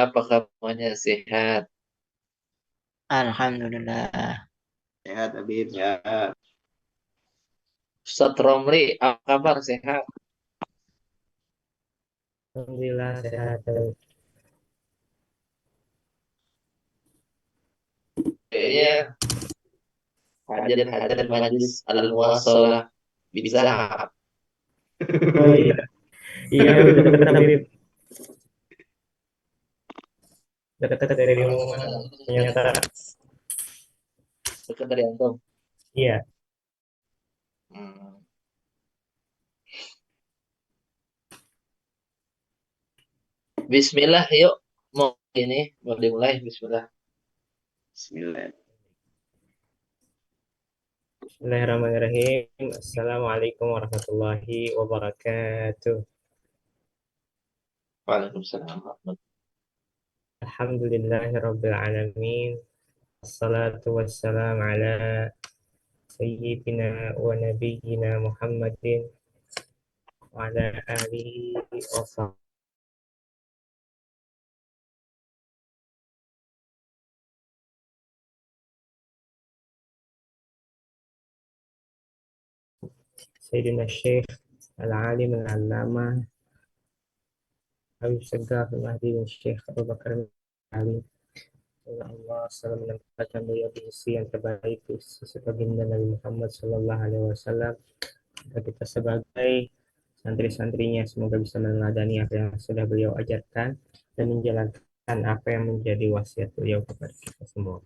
Apakah semuanya sehat? Alhamdulillah. Sehat, Habib, sehat. Ustaz Romli, apa kabar sehat? Alhamdulillah sehat. Kayaknya hadir majlis al-muwasalah bizahab. Oh iya, iya dekat-dekat Habib, dekat-dekat dari rumah. Ternyata Dekat dari antum. iya. Hmm. Bismillah, yuk. Mau dimulai. Bismillah. Bismillah. Bismillahirrahmanirrahim. Assalamualaikum warahmatullahi wabarakatuh. Waalaikumsalam. Alhamdulillahirabbil alamin. Assalatu wassalam ala sayyidina wa nabiyyina Muhammadin wa ala alihi wa sahbihi. Sayyidina Syekh Al-Alim Al-Allamah Habib Segaf Al-Mahdi dan Syekh Abu Bakar Ali. Semoga Allah selalu menempatkan beliau di sisi yang terbaik di sisi baginda Nabi Muhammad Sallallahu Alaihi Wasallam. Dan kita sebagai santri-santrinya semoga bisa meneladani apa yang sudah beliau ajarkan dan menjalankan apa yang menjadi wasiat beliau kepada kita semua.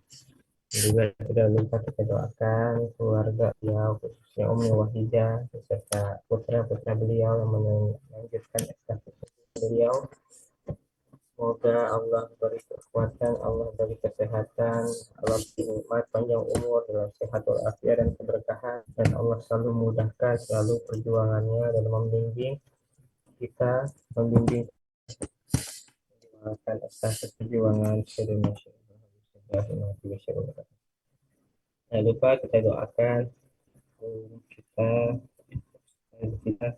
Dan juga tidak lupa kita doakan keluarga beliau khususnya Umi Wahidah beserta putra-putra beliau yang melanjutkan estafet beliau. Semoga Allah beri kekuatan, Allah beri kesehatan, Allah beri nikmat panjang umur dalam sehat walafiat dan keberkahan, dan Allah selalu mudahkan selalu perjuangannya dan membimbing kita, membimbing melakukan estafet perjuangan seluruh masyarakat. Jangan lupa kita doakan kita kita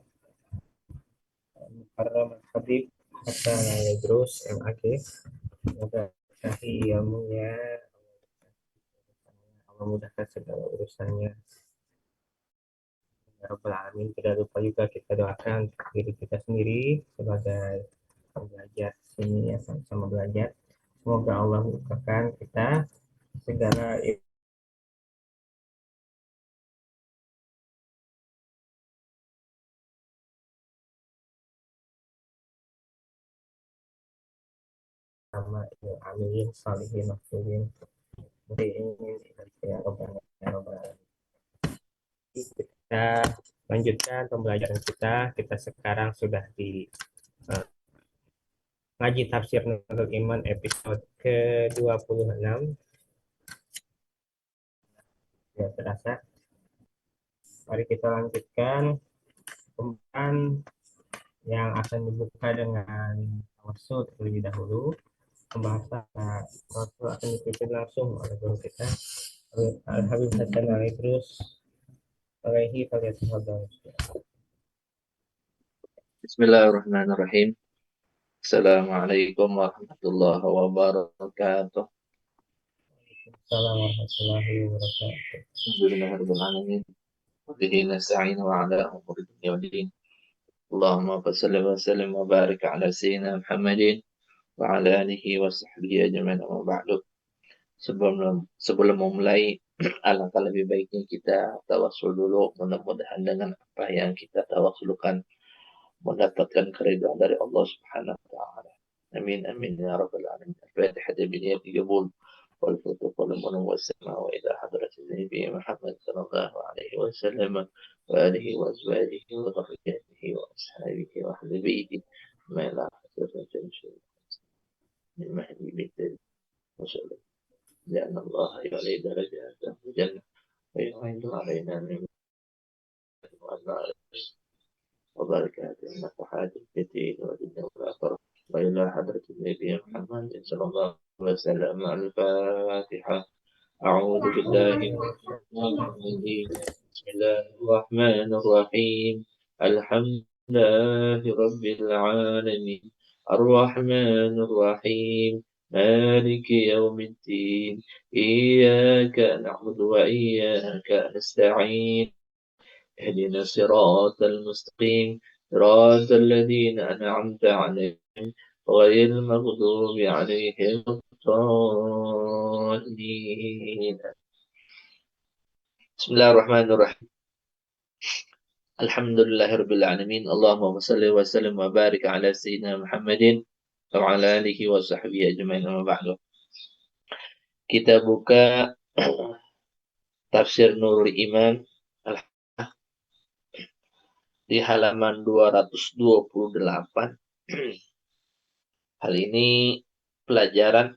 Mukarram Habib Hasan Yadrus MAG. Semoga kasih ilmunya, Allah mudahkan segala urusannya. Ya Rabbal Alamin. Tidak lupa juga kita doakan diri kita sendiri sebagai pembelajar sini ya, sama-sama belajar. Semoga Allah bukakan kita segala sama ya, amin salihin maksudin. Ini ya Rabbal Alamin. Kita lanjutkan pembelajaran kita. Kita sekarang sudah di ngaji tafsir Nurul Iman episode ke-26. Ya terasa. Mari kita lanjutkan pembahasan yang akan dibuka dengan tawasul terlebih dahulu. Pembahasan tawasul akan dipimpin langsung oleh guru kita Al-Habib Hasan Al-Idrus alaihi faliyatafadhal. Bismillahirrahmanirrahim. Assalamualaikum warahmatullahi wabarakatuh. Assalamualaikum warahmatullahi wabarakatuh. Alhamdulillahirabbil alamin. Wa bihi nasta'in wa ala umuri dunya waddin. Allahumma shalli wa sallim wa barik ala sayyidina Muhammadin wa ala alihi wa sahbihi ajma'in wa ba'du. Sebelum memulai, alangkah lebih baiknya kita tawasul dulu. Mudah-mudahan dengan apa yang kita tawasulkan mendapatkan keridhaan dari Allah Subhanahu wa taala. Amin amin ya rabbal alamin. Al-Fatihah بنية قبول والفتوح والمنى والسماء وإلى حضرة النبي محمد صلى الله عليه وسلم وآله وأزواجه وذرياته وأصحابه وأهل بيته ما لا حسرة تنشر من مهدي بالدين وسلم لأن الله يعلي درجاته في الجنة ويعين علينا من وبركاته النفحات الكثير والدنيا والآخرة وإلى حضرة النبي محمد صلى الله عليه وسلم. الفاتحة. أعوذ بالله من الشيطان الرجيم. بسم الله الرحمن الرحيم. الحمد لله رب العالمين الرحمن الرحيم مالك يوم الدين إياك نعبد وإياك نستعين اهدنا الصراط المستقيم صراط الذين أنعمت عليهم غير المغضوب عليهم الضالين. بسم الله الرحمن الرحيم. Alhamdulillahirabbil alamin. Allahumma shalli wa sallim wa barik ala sayyidina Muhammadin wa ala alihi wa sahbihi ajmain. Amma ba'du. Kita buka tafsir Nurul Iman di halaman 228. Hal ini pelajaran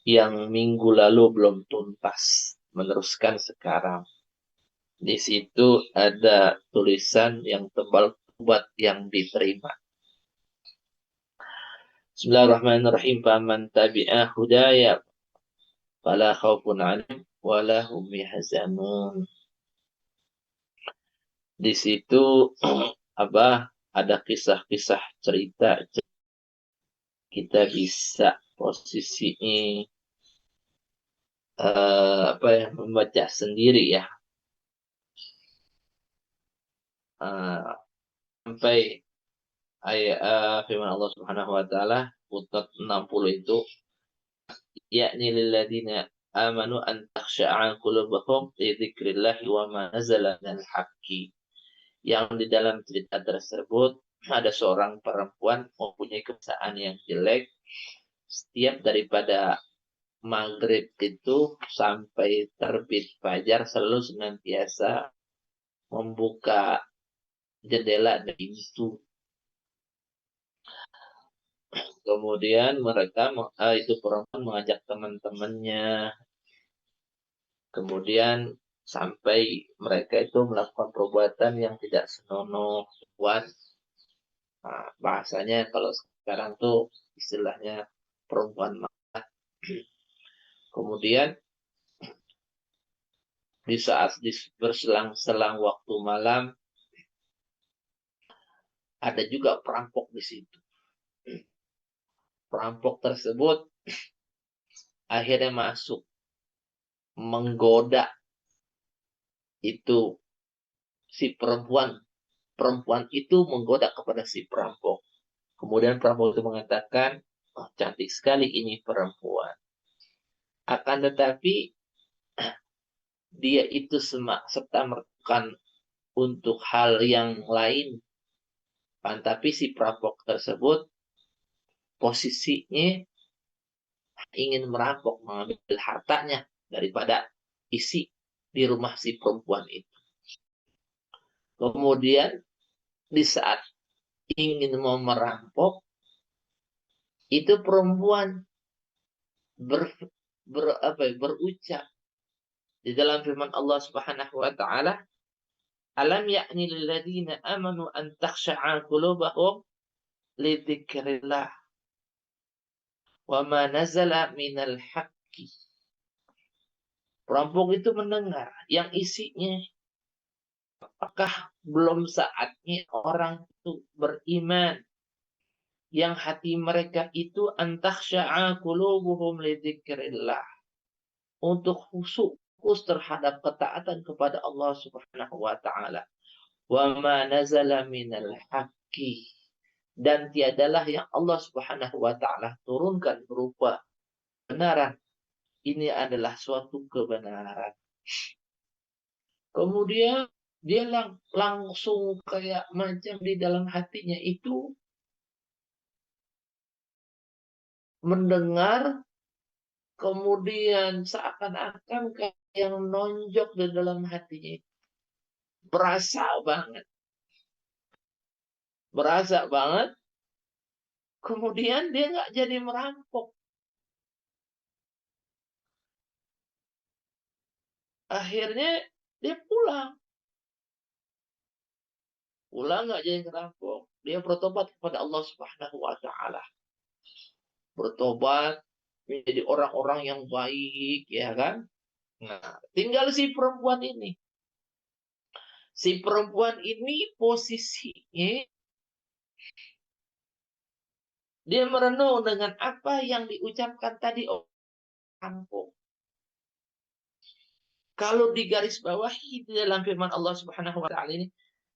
yang minggu lalu belum tuntas, meneruskan sekarang. Di situ ada tulisan yang tebal buat yang diterima. Bismillahirrahmanirrahim. Faman tabi'a hudaya fala khaufun 'alaihim wala hum yahzanun. Di situ ada kisah-kisah cerita, kita bisa posisinya membaca sendiri ya, sampai ayat firman Allah Subhanahu wa taala utat 60 itu, yakni lilladzina amanu an takhsha'a qulubuhum li dzikrillahi wa ma nazala minal haqqi. Yang di dalam cerita tersebut ada seorang perempuan mempunyai kebiasaan yang jelek. Setiap daripada maghrib itu sampai terbit fajar selalu senantiasa membuka jendela dan pintu. Kemudian mereka itu perempuan mengajak teman-temannya. Kemudian sampai mereka itu melakukan perbuatan yang tidak senonoh. Bahasanya kalau sekarang tuh istilahnya perempuan marah. Kemudian di saat berselang-selang waktu malam ada juga perampok di situ. Perampok tersebut akhirnya masuk menggoda itu si perempuan. Perempuan itu menggoda kepada si perampok. Kemudian perampok itu mengatakan, oh, cantik sekali ini perempuan. Akan tetapi dia itu serta melakukan untuk hal yang lain. Tapi si perampok tersebut posisinya ingin merampok, mengambil hartanya daripada isi di rumah si perempuan itu. Kemudian di saat ingin mau merampok, itu perempuan berucap di dalam firman Allah Subhanahu wa taala, alam ya'ni lil ladzina amanu an takhsha'a qulubuhum li dzikrillah wa ma nazala minal haqqi. Perampok itu mendengar yang isinya, apakah belum saatnya orang itu beriman yang hati mereka itu antakhsha'a qulubuhum li dzikrillah, untuk fokus terhadap ketaatan kepada Allah Subhanahu wa taala. Wa ma nazala minal haqqi, dan tiadalah yang Allah Subhanahu wa taala turunkan berupa kebenaran. Ini adalah suatu kebenaran. Kemudian dia langsung kayak macam di dalam hatinya itu mendengar, kemudian seakan-akan kayak yang nonjok di dalam hatinya. Berasa banget. Kemudian dia nggak jadi merampok. Akhirnya dia pulang nggak jadi merampok. Dia bertobat kepada Allah Subhanahu wa taala. Bertobat menjadi orang-orang yang baik, ya kan? Nah, tinggal si perempuan ini. Si perempuan ini posisinya Dia merenung dengan apa yang diucapkan tadi oleh kampung. Kalau digaris bawahi di dalam firman Allah Subhanahu wa taala ini,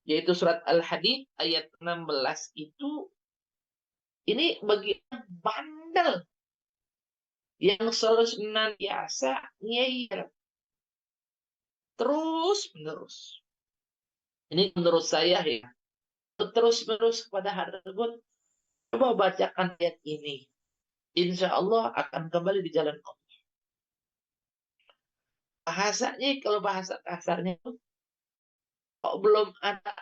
yaitu surat Al-Hadid ayat 16 itu, ini bagian bandel yang selalu senantiasa ngeyel terus menerus. Ini menurut saya ya, terus menerus kepada hal tersebut. Coba bacakan ayat ini, insya Allah akan kembali di jalan Allah. Bahasanya, kalau bahasa kasarnya itu, kok belum ada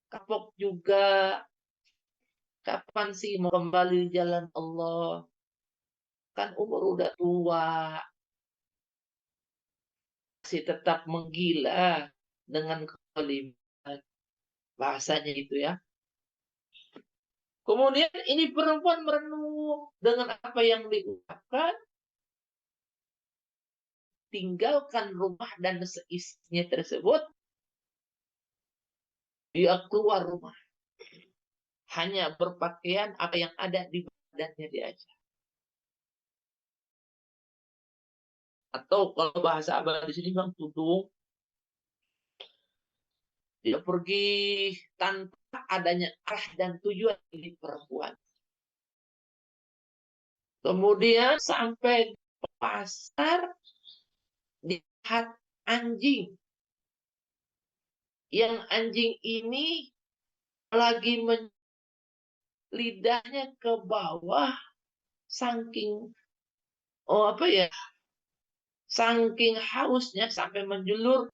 kapok juga, kapan sih mau kembali di jalan Allah? Kan umur udah tua, masih tetap menggila dengan kezaliman. Bahasanya itu ya. Kemudian ini perempuan merenung dengan apa yang diucapkan, tinggalkan rumah dan seisinya tersebut, dia keluar rumah. Hanya berpakaian apa yang ada di badannya dia aja. Atau kalau bahasa abang di sini bang, tudung. Dia pergi tanpa adanya arah dan tujuan di perempuan. Kemudian sampai ke pasar, dilihat anjing. Yang anjing ini lagi lidahnya ke bawah, saking saking hausnya sampai menjulur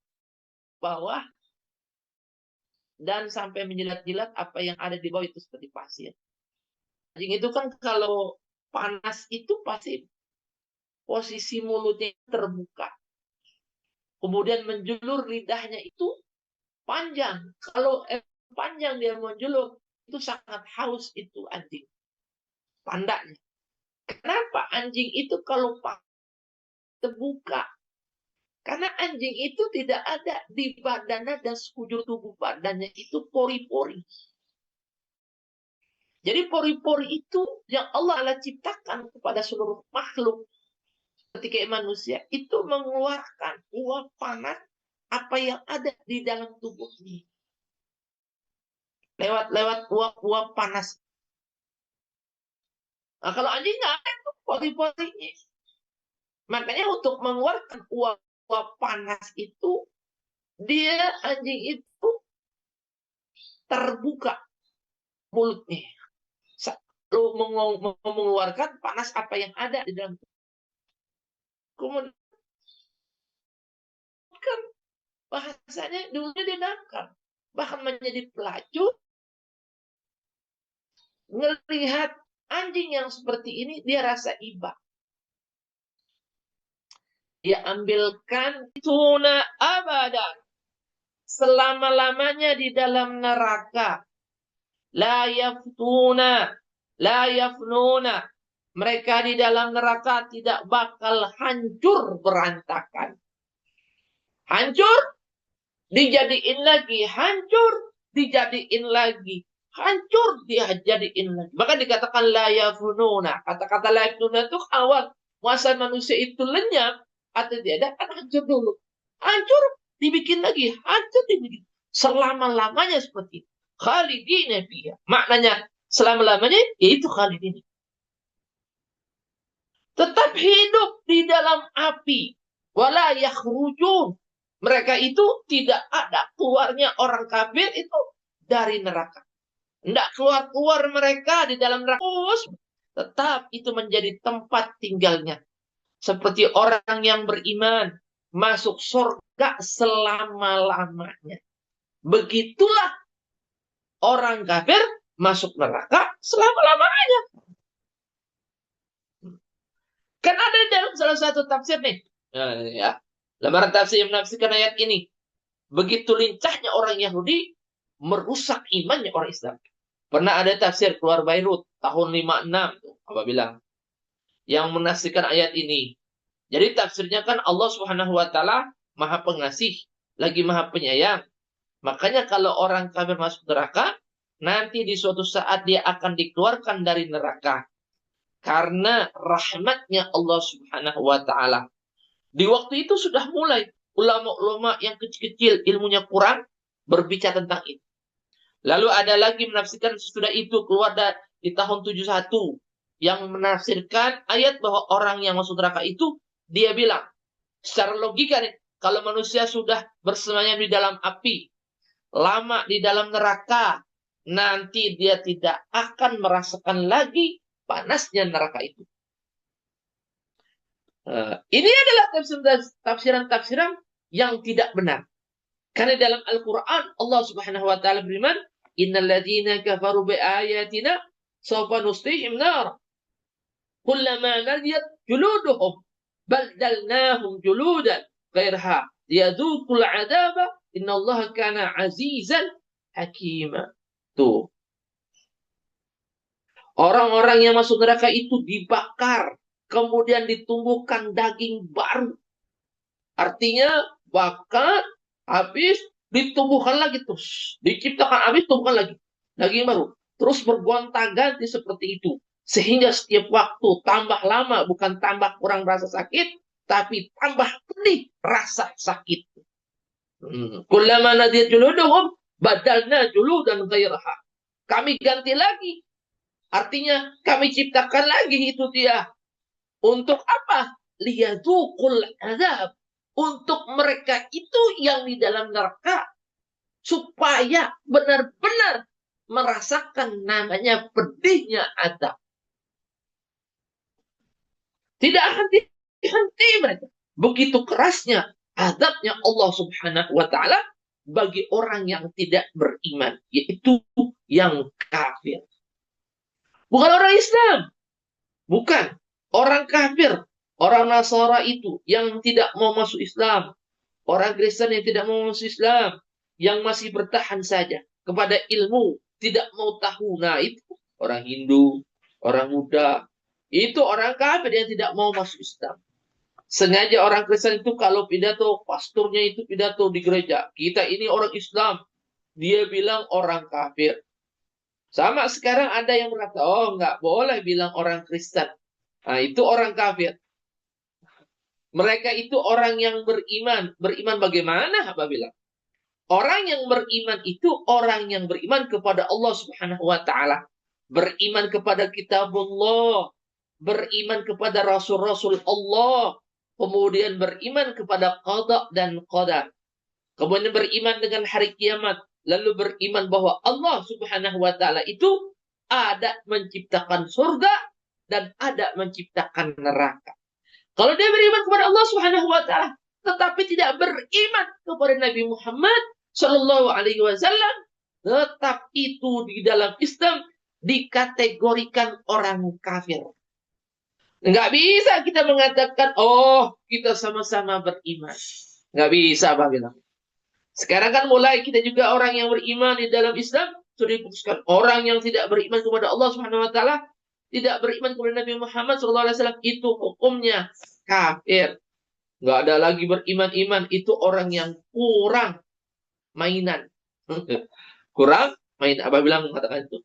bawah dan sampai menjilat-jilat apa yang ada di bawah itu seperti pasir. Anjing itu kan kalau panas itu pasti posisi mulutnya terbuka. Kemudian menjulur lidahnya itu panjang. Kalau panjang dia menjulur, itu sangat haus itu anjing. Tandanya. Kenapa anjing itu kalau terbuka? Karena anjing itu tidak ada di badannya dan sekujur tubuh badannya itu pori-pori. Jadi pori-pori itu yang Allah ciptakan kepada seluruh makhluk ketika manusia itu mengeluarkan uap panas apa yang ada di dalam tubuhnya. Lewat uap panas. Nah, kalau anjing nggak ada tuh pori-porinya. Makanya untuk mengeluarkan uap panas itu, anjing itu terbuka mulutnya. Lalu mengeluarkan panas apa yang ada di dalam tubuh. Kemudian kan bahasanya dulunya dia nakal. Bahkan menjadi pelacur. Ngelihat anjing yang seperti ini, dia rasa iba. Dia ambilkan tuna abadan. Selama-lamanya di dalam neraka. La yaftuna. La yafnuna. Mereka di dalam neraka tidak bakal hancur berantakan. Hancur, dijadiin lagi. Hancur, dijadiin lagi. Hancur, dijadiin lagi. Bahkan dikatakan la yafnuna. Kata-kata la yafnuna itu awal masa manusia itu lenyap atau dia ada, kan hancur dulu. Hancur, dibikin lagi. Hancur, dibikin. Selama-lamanya seperti itu. Khalidina fiha. Maknanya selama-lamanya yaitu khalidina. Tetap hidup di dalam api. Wala yakhrujun. Mereka itu tidak ada keluarnya orang kafir itu dari neraka. Tidak keluar mereka di dalam neraka. Tetap itu menjadi tempat tinggalnya. Seperti orang yang beriman masuk surga selama-lamanya. Begitulah orang kafir masuk neraka selama-lamanya. Kan ada dalam salah satu tafsir nih. Ya. Lembaran tafsir yang menafsirkan ayat ini. Begitu lincahnya orang Yahudi merusak imannya orang Islam. Pernah ada tafsir keluar Beirut tahun 56 tuh, apa bilang yang menafsirkan ayat ini. Jadi tafsirnya kan Allah Subhanahu wa taala Maha Pengasih, lagi Maha Penyayang. Makanya kalau orang kafir masuk neraka, nanti di suatu saat dia akan dikeluarkan dari neraka karena rahmatnya Allah Subhanahu wa taala. Di waktu itu sudah mulai ulama-ulama yang kecil-kecil ilmunya kurang berbicara tentang itu. Lalu ada lagi menafsirkan sesudah itu keluar di tahun 71 yang menafsirkan ayat bahwa orang yang masuk neraka itu dia bilang secara logika nih, kalau manusia sudah bersemayam di dalam api, lama di dalam neraka, nanti dia tidak akan merasakan lagi panasnya neraka itu. Ini adalah tafsiran-tafsiran yang tidak benar. Karena dalam Al-Quran Allah Subhanahu wa taala berfirman, "Innal ladzina kafaru bi ayatina sawfa nuslihim nar. Kullama nadiyat juluduhum baddalnahum juludan ghairaha liyadhuqul 'adzaba innallaha kana 'azizan hakima." Tuh. Orang-orang yang masuk neraka itu dibakar, kemudian ditumbuhkan daging baru. Artinya bakar, habis ditumbuhkan lagi terus. Diciptakan habis, tumbuhkan lagi. Daging baru. Terus bergonta-ganti seperti itu. Sehingga setiap waktu tambah lama, bukan tambah kurang rasa sakit, tapi tambah pedih rasa sakit. Kullama nadiyat juluduhum badalna juludan ghairaha. Kami ganti lagi. Artinya kami ciptakan lagi itu dia. Untuk apa? Liyadzuqul azab. Untuk mereka itu yang di dalam neraka. Supaya benar-benar merasakan namanya pedihnya azab. Tidak henti-henti mereka. Begitu kerasnya azabnya Allah Subhanahu wa taala bagi orang yang tidak beriman, yaitu yang kafir. Bukan orang Islam. Bukan. Orang kafir. Orang Nasara itu yang tidak mau masuk Islam. Orang Kristen yang tidak mau masuk Islam. Yang masih bertahan saja kepada ilmu. Tidak mau tahu. Nah itu orang Hindu, orang Buddha. Itu orang kafir yang tidak mau masuk Islam. Sengaja orang Kristen itu kalau pidato, pastornya itu pidato di gereja. Kita ini orang Islam. Dia bilang orang kafir. Sama sekarang ada yang berkata, oh nggak boleh bilang orang Kristen. Nah itu orang kafir. Mereka itu orang yang beriman. Beriman bagaimana? Apa bilang? Orang yang beriman itu orang yang beriman kepada Allah Subhanahu wa taala. Beriman kepada kitabullah. Beriman kepada rasul-rasul Allah. Kemudian beriman kepada qada dan qadar. Kemudian beriman dengan hari kiamat. Lalu beriman bahwa Allah Subhanahu wa taala itu ada menciptakan surga dan ada menciptakan neraka. Kalau dia beriman kepada Allah Subhanahu wa taala tetapi tidak beriman kepada Nabi Muhammad sallallahu alaihi wasallam, tetap itu di dalam Islam dikategorikan orang kafir. Enggak bisa kita mengatakan, oh kita sama-sama beriman. Enggak bisa, Pak. Sekarang kan mulai kita juga orang yang beriman di dalam Islam sudah diputuskan. Orang yang tidak beriman kepada Allah Subhanahu wa taala, tidak beriman kepada Nabi Muhammad SAW, itu hukumnya kafir. Nggak ada lagi beriman-iman. Itu orang yang kurang mainan. Kurang main. Abah bilang mengatakan itu.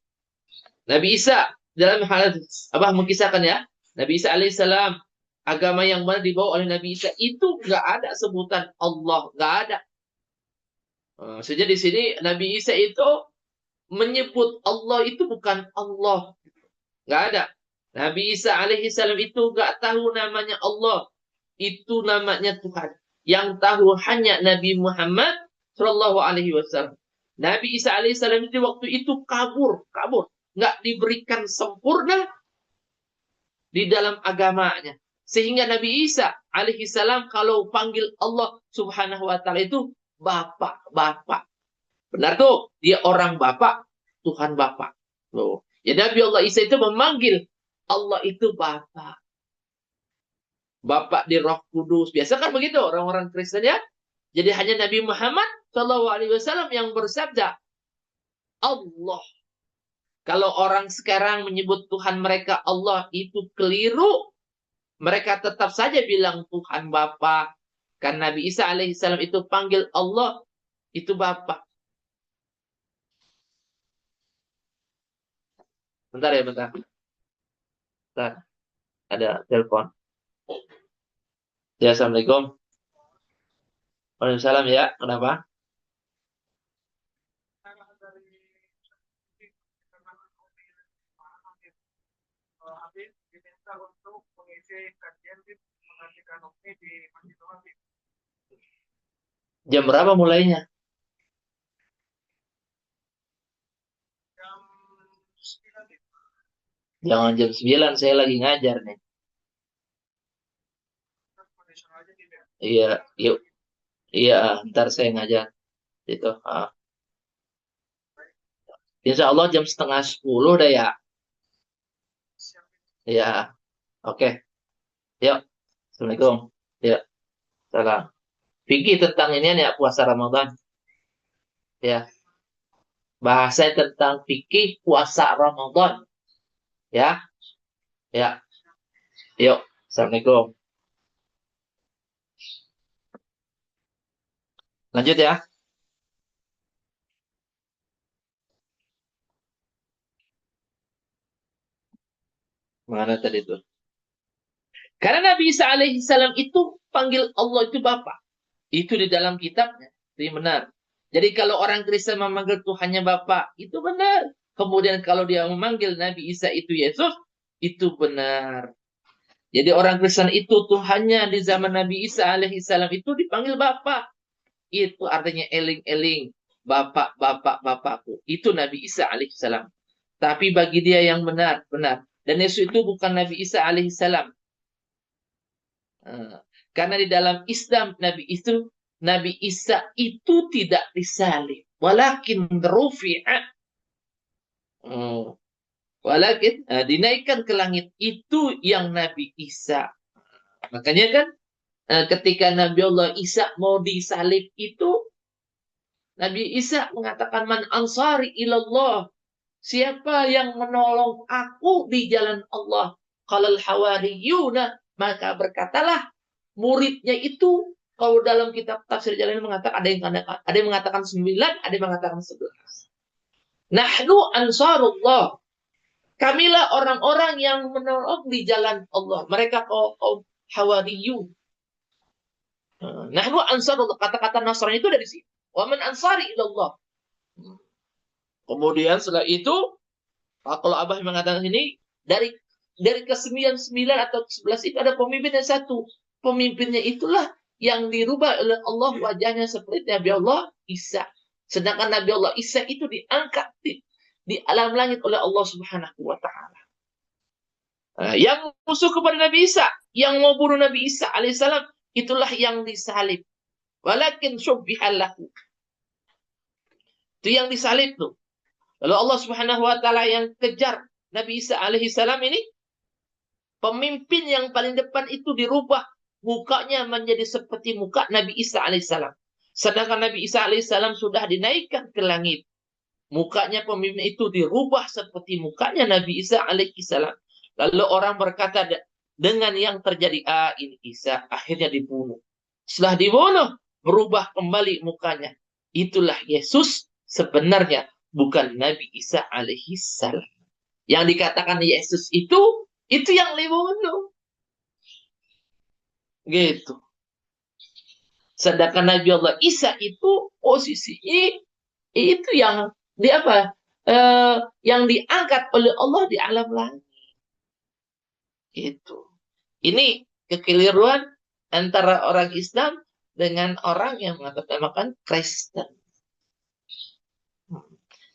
Nabi Isa dalam hal Abah mengisahkan ya. Nabi Isa alaihissalam, agama yang mana dibawa oleh Nabi Isa itu nggak ada sebutan Allah, nggak ada. Sejak di sini Nabi Isa itu menyebut Allah itu bukan Allah, nggak ada. Nabi Isa alaihissalam itu nggak tahu namanya Allah, itu namanya Tuhan. Yang tahu hanya Nabi Muhammad Shallallahu Alaihi Wasallam. Nabi Isa alaihissalam itu waktu itu kabur, nggak diberikan sempurna di dalam agamanya. Sehingga Nabi Isa alaihissalam kalau panggil Allah Subhanahu wa taala itu Bapak. Benar tuh, dia orang Bapak, Tuhan Bapak. Loh. Ya Nabi Allah Isa itu memanggil Allah itu Bapak. Bapak di Roh Kudus. Biasa kan begitu orang-orang Kristen ya. Jadi hanya Nabi Muhammad SAW yang bersabda Allah. Kalau orang sekarang menyebut Tuhan mereka Allah itu keliru. Mereka tetap saja bilang Tuhan Bapa. Kan Nabi Isa alaihissalam itu panggil Allah itu Bapa. Bentar ya, bentar. Bentar. Ada telepon. Ya, Assalamualaikum. Waalaikumsalam ya. Kenapa? Jam berapa mulainya? Jangan jam 9, saya lagi ngajar nih. Iya, yuk. Iya, ntar saya ngajar. Itu. Insya Allah jam setengah 10 dah ya. Iya, oke. Yuk. Assalamualaikum. Ya, salam. Fikih tentang ini ya, puasa Ramadan. Ya, bahasa tentang fikih puasa Ramadan. Ya, ya. Yuk. Assalamualaikum. Lanjut ya. Mana tadi tuh? Karena Nabi Isa alaihi salam itu panggil Allah itu Bapa. Itu di dalam kitabnya. Itu yang benar. Jadi kalau orang Kristen memanggil Tuhannya Bapa, itu benar. Kemudian kalau dia memanggil Nabi Isa itu Yesus, itu benar. Jadi orang Kristen itu Tuhannya di zaman Nabi Isa alaihi salam itu dipanggil Bapa. Itu artinya eling-eling. Bapak, bapak, bapakku. Itu Nabi Isa alaihi salam. Tapi bagi dia yang benar, benar. Dan Yesus itu bukan Nabi Isa alaihi salam. Karena di dalam Islam Nabi Isa itu tidak disalib, walakin rufi'a, walakin dinaikkan ke langit, itu yang Nabi Isa. Makanya kan ketika Nabi Allah Isa mau disalib itu Nabi Isa mengatakan man ansari ilallah, siapa yang menolong aku di jalan Allah? Qalal hawariyuna, maka berkatalah muridnya itu, kalau dalam kitab tafsir Jalalain mengatakan ada yang mengatakan 9, ada yang mengatakan 11. Nahnu ansarullah. Kamilah orang-orang yang menolong di jalan Allah. Mereka kaum hawariyun. Nahnu ansarullah. Kata-kata Nasrani itu dari sini. Wa man ansari ilallah. Kemudian setelah itu, kalau Abah mengatakan ini, dari ke-9 atau ke-11 itu ada pemimpin yang satu. Pemimpinnya itulah yang dirubah oleh Allah wajahnya seperti Nabi Allah Isa. Sedangkan Nabi Allah Isa itu diangkat di alam langit oleh Allah Subhanahu wa taala. Yang musuh kepada Nabi Isa, yang mau bunuh Nabi Isa alaihissalam, itulah yang disalib. Walakin syubbihalahu. Itu yang disalib tuh. Lalu Allah Subhanahu wa taala yang kejar Nabi Isa alaihissalam ini, pemimpin yang paling depan itu dirubah mukanya menjadi seperti muka Nabi Isa alaihissalam. Sedangkan Nabi Isa alaihissalam sudah dinaikkan ke langit. Mukanya pemimpin itu dirubah seperti mukanya Nabi Isa alaihissalam. Lalu orang berkata dengan yang terjadi, ini Isa, akhirnya dibunuh. Setelah dibunuh, berubah kembali mukanya. Itulah Yesus sebenarnya, bukan Nabi Isa alaihissalam. Yang dikatakan Yesus itu yang dibunuh. Gitu. Sedangkan Nabi Allah Isa itu posisinya itu yang yang diangkat oleh Allah di alam langit. Itu. Ini kekeliruan antara orang Islam dengan orang yang mengatakan Kristen.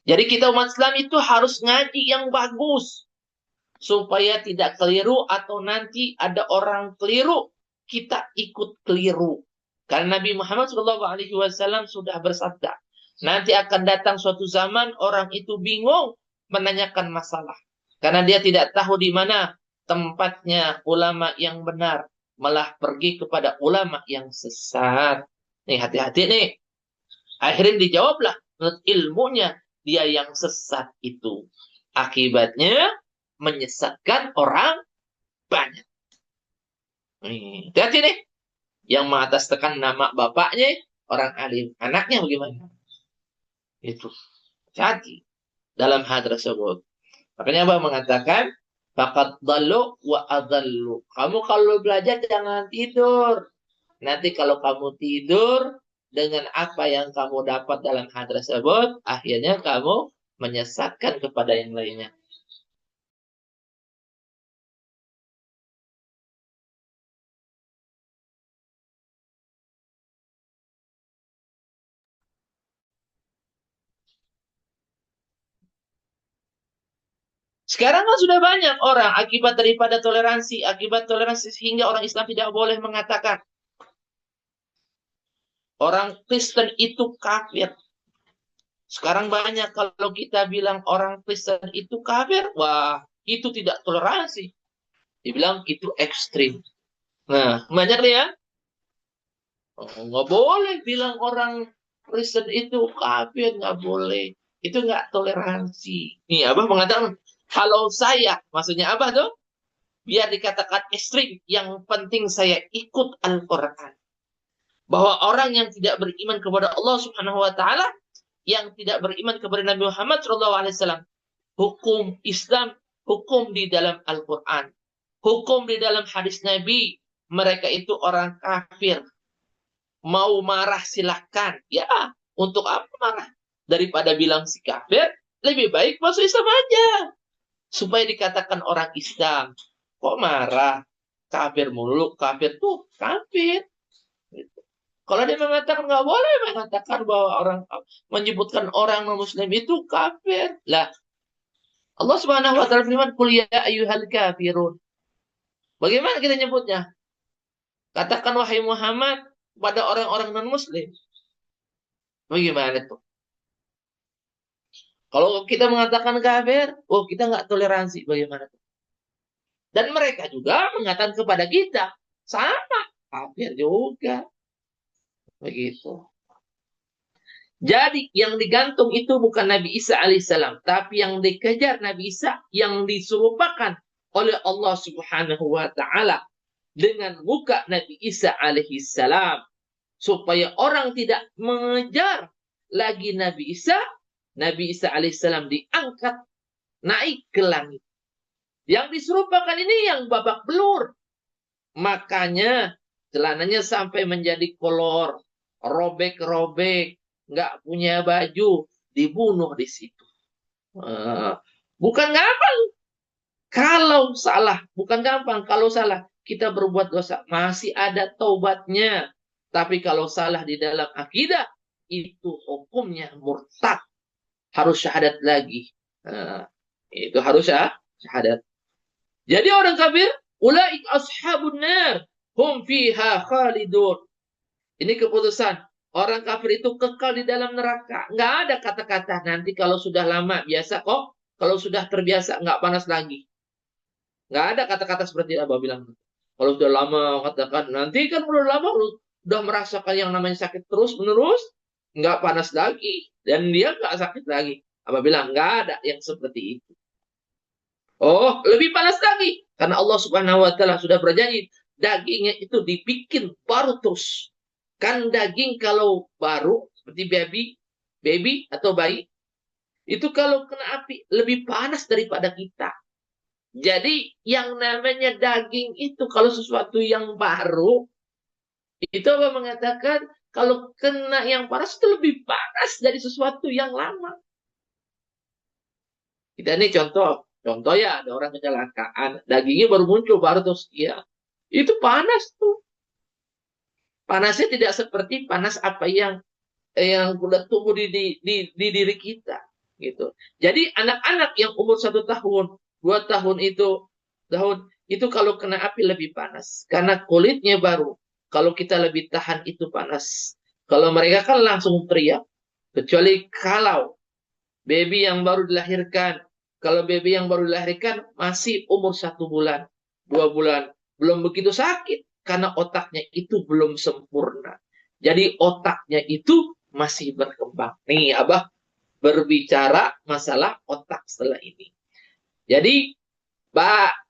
Jadi kita umat Islam itu harus ngaji yang bagus supaya tidak keliru, atau nanti ada orang keliru kita ikut keliru. Karena Nabi Muhammad SAW sudah bersabda, nanti akan datang suatu zaman orang itu bingung menanyakan masalah. Karena dia tidak tahu di mana tempatnya ulama yang benar, malah pergi kepada ulama yang sesat. Nih, hati-hati nih. Akhirnya dijawablah, menurut ilmunya dia yang sesat itu. Akibatnya menyesatkan orang banyak. Hati-hati nih. Yang mengataskan nama bapaknya orang alim, anaknya bagaimana? Itu hati dalam hal tersebut. Makanya Abah mengatakan, faqad dallu wa adallu. Kamu kalau belajar jangan tidur. Nanti kalau kamu tidur dengan apa yang kamu dapat dalam hadis tersebut, akhirnya kamu menyesatkan kepada yang lainnya. Sekarang kan sudah banyak orang akibat toleransi sehingga orang Islam tidak boleh mengatakan orang Kristen itu kafir. Sekarang banyak kalau kita bilang orang Kristen itu kafir, wah itu tidak toleransi. Dibilang itu ekstrim. Nah, banyak nih ya. Oh, nggak boleh bilang orang Kristen itu kafir, nggak boleh. Itu nggak toleransi. Nih, Abah mengatakan, kalau saya, maksudnya Abah tuh, biar dikatakan ekstrim, yang penting saya ikut Al-Quran. Bahwa orang yang tidak beriman kepada Allah Subhanahu Wa Taala, yang tidak beriman kepada Nabi Muhammad SAW, hukum Islam, hukum di dalam Al-Quran, hukum di dalam hadis Nabi, mereka itu orang kafir. Mau marah silahkan. Ya, untuk apa marah? Daripada bilang si kafir, lebih baik masuk Islam aja. Supaya dikatakan orang Islam. Kok marah? Kafir mulu, kafir tuh kafir. Gitu. Kalau dia mengatakan nggak boleh mengatakan bahwa orang menyebutkan orang non-Muslim itu kafir. Lah, Allah Subhanahu wa taala firman, "Qul ya ayyuhal kafirun." Bagaimana kita nyebutnya? Katakan wahai Muhammad pada orang-orang non-Muslim. Bagaimana tuh? Kalau kita mengatakan kafir, oh kita nggak toleransi. Bagaimana tuh? Dan mereka juga mengatakan kepada kita, sama, kafir juga. Begitu. Jadi yang digantung itu bukan Nabi Isa alaihissalam, tapi yang dikejar Nabi Isa yang diserupakan oleh Allah Subhanahu wa taala dengan muka Nabi Isa alaihissalam, supaya orang tidak mengejar lagi Nabi Isa alaihissalam diangkat naik ke langit. Yang diserupakan ini yang babak belur. Makanya celananya sampai menjadi kolor, robek-robek, nggak punya baju, dibunuh di situ. Bukan gampang. Kalau salah, bukan gampang. Kalau salah, kita berbuat dosa. Masih ada taubatnya. Tapi kalau salah di dalam akidah, itu hukumnya murtad. Harus syahadat lagi. Itu harus syahadat. Jadi orang kafir, ulaik ashabun nar, hum fiha khalidun. Ini keputusan. Orang kafir itu kekal di dalam neraka. Nggak ada kata-kata nanti kalau sudah lama biasa kok. Kalau sudah terbiasa nggak panas lagi. Nggak ada kata-kata seperti Abah bilang. Kalau sudah lama katakan nanti kan udah lama udah merasakan yang namanya sakit terus menerus, nggak panas lagi dan dia nggak sakit lagi. Abah bilang nggak ada yang seperti itu. Oh, lebih panas lagi karena Allah Subhanahu Wa Taala sudah berjanji dagingnya itu dibikin baru terus. Kan daging kalau baru seperti baby atau bayi itu kalau kena api lebih panas daripada kita. Jadi yang namanya daging itu kalau sesuatu yang baru, itu apa mengatakan kalau kena yang panas itu lebih panas dari sesuatu yang lama. Kita ini contoh ya ada orang kecelakaan, dagingnya baru muncul baru terus ya itu panas tuh. Panasnya tidak seperti panas apa yang sudah tumbuh di diri kita gitu. Jadi anak-anak yang umur 1 tahun 2 tahun itu kalau kena api lebih panas karena kulitnya baru. Kalau kita lebih tahan itu panas. Kalau mereka kan langsung teriak. Kecuali kalau baby yang baru dilahirkan. Kalau baby yang baru dilahirkan masih umur 1 bulan, 2 bulan, belum begitu sakit karena otaknya itu belum sempurna. Jadi otaknya itu masih berkembang. Nih Abah berbicara masalah otak setelah ini. Jadi,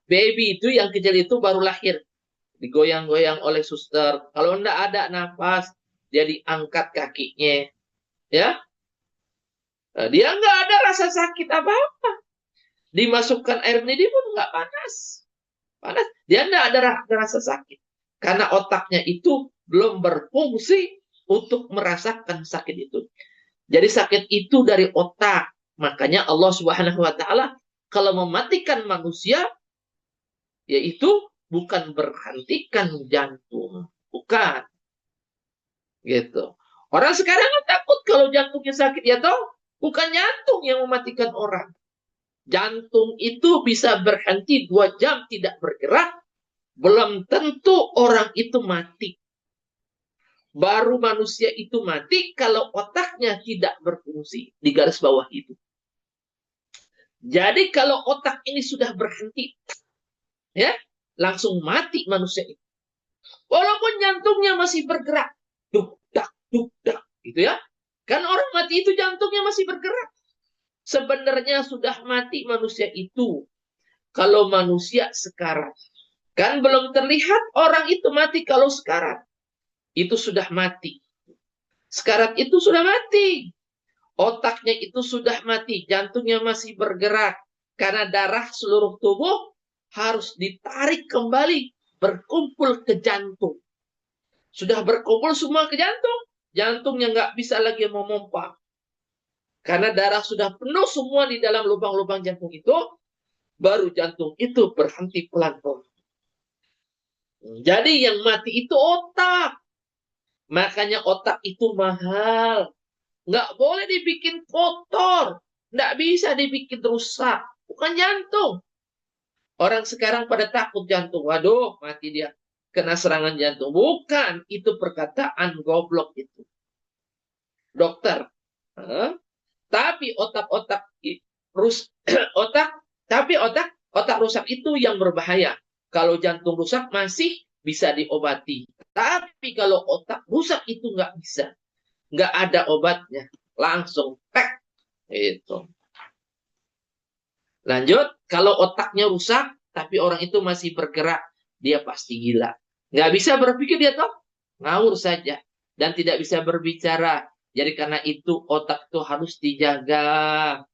baby itu yang kecil itu baru lahir. Digoyang-goyang oleh suster. Kalau enggak ada nafas, dia diangkat kakinya. Ya, dia enggak ada rasa sakit apa-apa. Dimasukkan air mendidih pun nggak panas. Panas. Dia nggak ada rasa sakit. Karena otaknya itu belum berfungsi untuk merasakan sakit itu. Jadi sakit itu dari otak. Makanya Allah Subhanahu wa taala kalau mematikan manusia yaitu bukan berhentikan jantung, bukan. Gitu. Orang sekarang kan takut kalau jantungnya sakit ya toh, bukan jantung yang mematikan orang. Jantung itu bisa berhenti 2 jam tidak bergerak, belum tentu orang itu mati. Baru manusia itu mati kalau otaknya tidak berfungsi. Di garis bawah itu. Jadi kalau otak ini sudah berhenti, ya langsung mati manusia itu. Walaupun jantungnya masih bergerak, duk dak, gitu ya. Kan orang mati itu jantungnya masih bergerak. Sebenarnya sudah mati manusia itu. Kalau manusia sekarang. Kan belum terlihat orang itu mati kalau sekarang. Itu sudah mati. Sekarat itu sudah mati. Otaknya itu sudah mati. Jantungnya masih bergerak. Karena darah seluruh tubuh harus ditarik kembali. Berkumpul ke jantung. Sudah berkumpul semua ke jantung. Jantungnya nggak bisa lagi memompa. Karena darah sudah penuh semua di dalam lubang-lubang jantung itu, baru jantung itu berhenti pelan-pelan. Jadi yang mati itu otak. Makanya otak itu mahal. Nggak boleh dibikin kotor. Nggak bisa dibikin rusak. Bukan jantung. Orang sekarang pada takut jantung. Waduh, mati dia. Kena serangan jantung. Bukan. Itu perkataan goblok itu. Dokter. Tapi otak-otak otak rusak itu yang berbahaya. Kalau jantung rusak masih bisa diobati. Tapi kalau otak rusak itu nggak bisa. Nggak ada obatnya. Langsung tek. Itu. Lanjut. Kalau otaknya rusak, tapi orang itu masih bergerak, dia pasti gila. Nggak bisa berpikir dia toh. Ngawur saja. Dan tidak bisa berbicara. Jadi karena itu otak itu harus dijaga.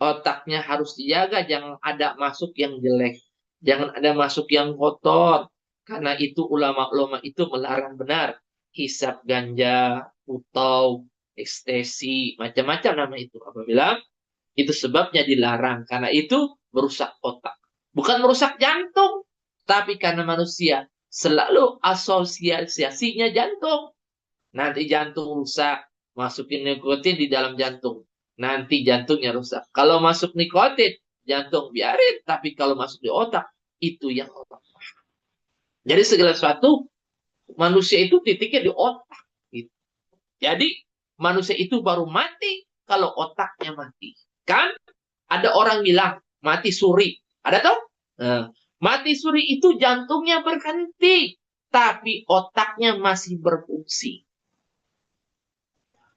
Otaknya harus dijaga. Jangan ada masuk yang jelek. Jangan ada masuk yang kotor. Karena itu ulama-ulama itu melarang benar. Hisap ganja, putau, ekstasi, macam-macam nama itu. Apabila itu sebabnya dilarang. Karena itu merusak otak. Bukan merusak jantung. Tapi karena manusia selalu asosiasinya jantung. Nanti jantung rusak. Masukin nikotin di dalam jantung. Nanti jantungnya rusak. Kalau masuk nikotin, jantung biarin. Tapi kalau masuk di otak, itu yang otak. Jadi segala sesuatu, manusia itu titiknya di otak. Gitu. Jadi manusia itu baru mati kalau otaknya mati. Kan ada orang bilang, mati suri. Ada toh? Mati suri itu jantungnya berhenti. Tapi otaknya masih berfungsi.